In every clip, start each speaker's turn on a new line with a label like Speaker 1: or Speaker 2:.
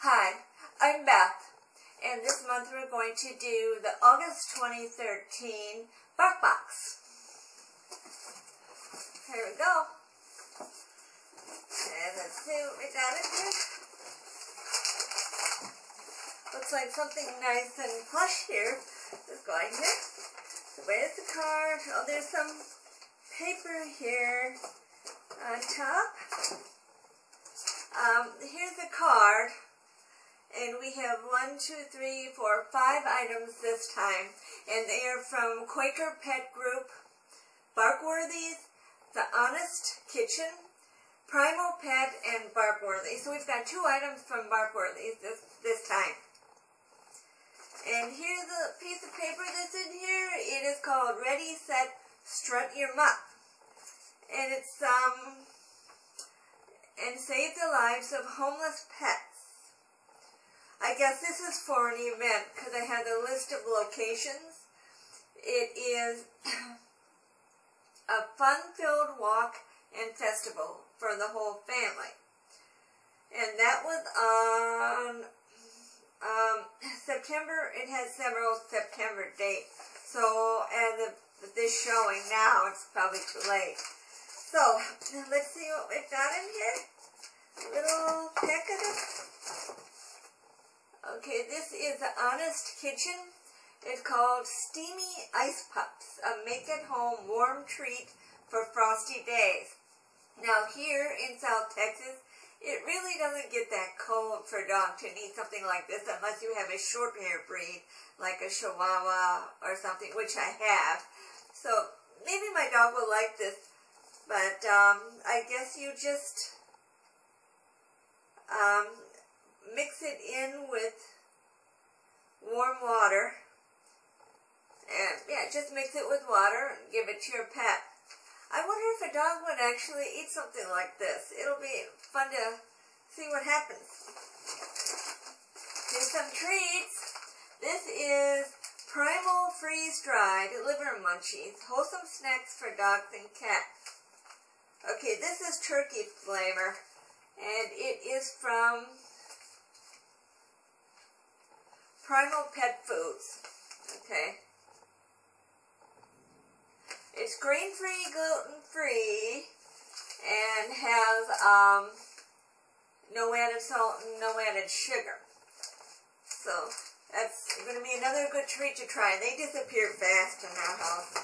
Speaker 1: Hi, I'm Beth, and this month we're going to do the August 2013 BarkBox. Here we go. And let's see what we got in here. Looks like something nice and plush here. Let's go in here. So where's the card? Oh, there's some paper here on top. Here's the card. And we have 1, 2, 3, 4, 5 items this time. And they are from Quaker Pet Group, Barkworthy's, The Honest Kitchen, Primal Pet, and Barkworthy. So we've got 2 items from Barkworthy's this time. And here's a piece of paper that's in here. It is called Ready, Set, Strut Your Muff. And it's, and save the lives of homeless pets. I guess this is for an event because I had a list of locations. It is a fun-filled walk and festival for the whole family. And that was on September. It has several September dates. So as of this showing now, it's probably too late. So let's see what we've got in here. A little packet of... Okay, this is The Honest Kitchen. It's called Steamy Ice Pups, a make-at-home warm treat for frosty days. Now here in South Texas, it really doesn't get that cold for a dog to need something like this unless you have a short hair breed, like a Chihuahua or something, which I have. So maybe my dog will like this, but I guess you just... mix it in with warm water, and yeah, just mix it with water and give it to your pet. I wonder if a dog would actually eat something like this. It'll be fun to see what happens. Here's some treats. This is Primal Freeze-Dried Liver Munchies, wholesome snacks for dogs and cats. Okay, this is turkey flavor, and it is from Primal Pet Foods. Okay. It's grain-free, gluten-free, and has no added salt and no added sugar. So that's going to be another good treat to try. They disappear fast in our house.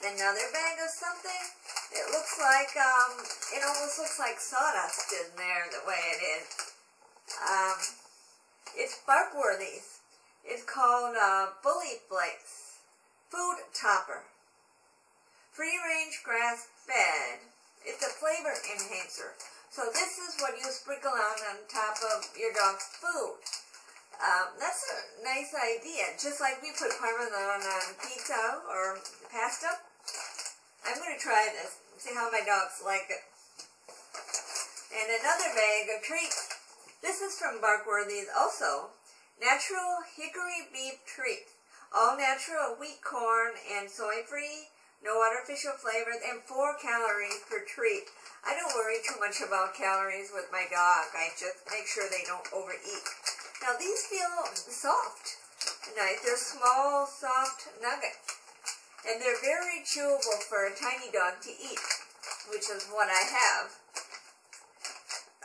Speaker 1: Another bag of something. It looks like it almost looks like sawdust in there the way it is. It's Barkworthy's. It's called Bully Flakes Food Topper. Free-range grass-fed. It's a flavor enhancer. So this is what you sprinkle on top of your dog's food. That's a nice idea. Just like we put Parmesan on pizza or pasta. I'm going to try this. See how my dogs like it. And another bag of treats. This is from Barkworthy's also. Natural hickory beef treats. All natural wheat, corn, and soy-free. No artificial flavors, and 4 calories per treat. I don't worry too much about calories with my dog. I just make sure they don't overeat. Now these feel soft. Nice. They're small, soft nuggets. And they're very chewable for a tiny dog to eat, which is what I have.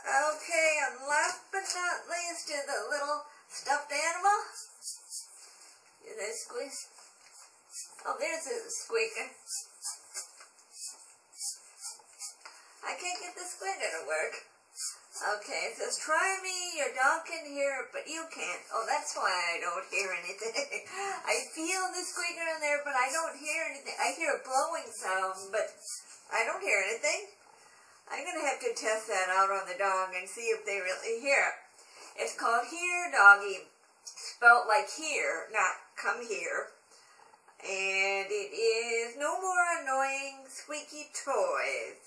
Speaker 1: Okay, and last but not least is a little stuffed animal. Is that squeeze? Oh, there's a squeaker. I can't get the squeaker to work. Okay, it says, try me, your dog can hear it, but you can't. Oh, that's why I don't hear anything. I feel the squeaker in there, but I don't hear anything. I hear a blowing sound, but I don't hear anything. I'm going to have to test that out on the dog and see if they really hear it. It's called Here Doggy, spelled like here, not come here. And it is No More Annoying Squeaky Toys.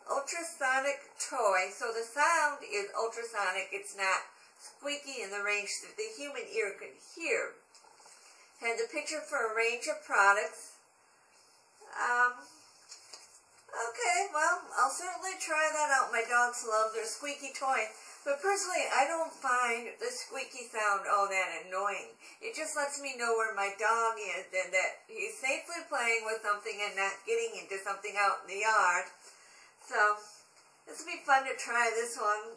Speaker 1: Ultrasonic toy. So the sound is ultrasonic. It's not squeaky in the range that the human ear can hear. And the picture for a range of products. Okay, well, I'll certainly try that out. My dogs love their squeaky toy. But personally, I don't find the squeaky sound all that annoying. It just lets me know where my dog is and that he's safely playing with something and not getting into something out in the yard. So, this would be fun to try this one.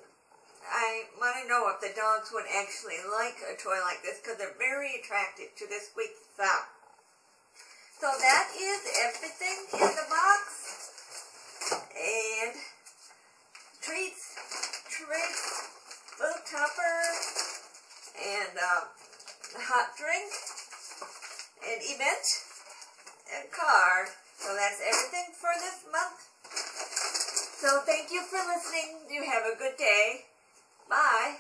Speaker 1: I want to know if the dogs would actually like a toy like this because they're very attracted to the squeaky sound. So that is everything in the box. And treats, food topper, and hot drink, an event, and card. So that's everything for this month. So thank you for listening. You have a good day. Bye.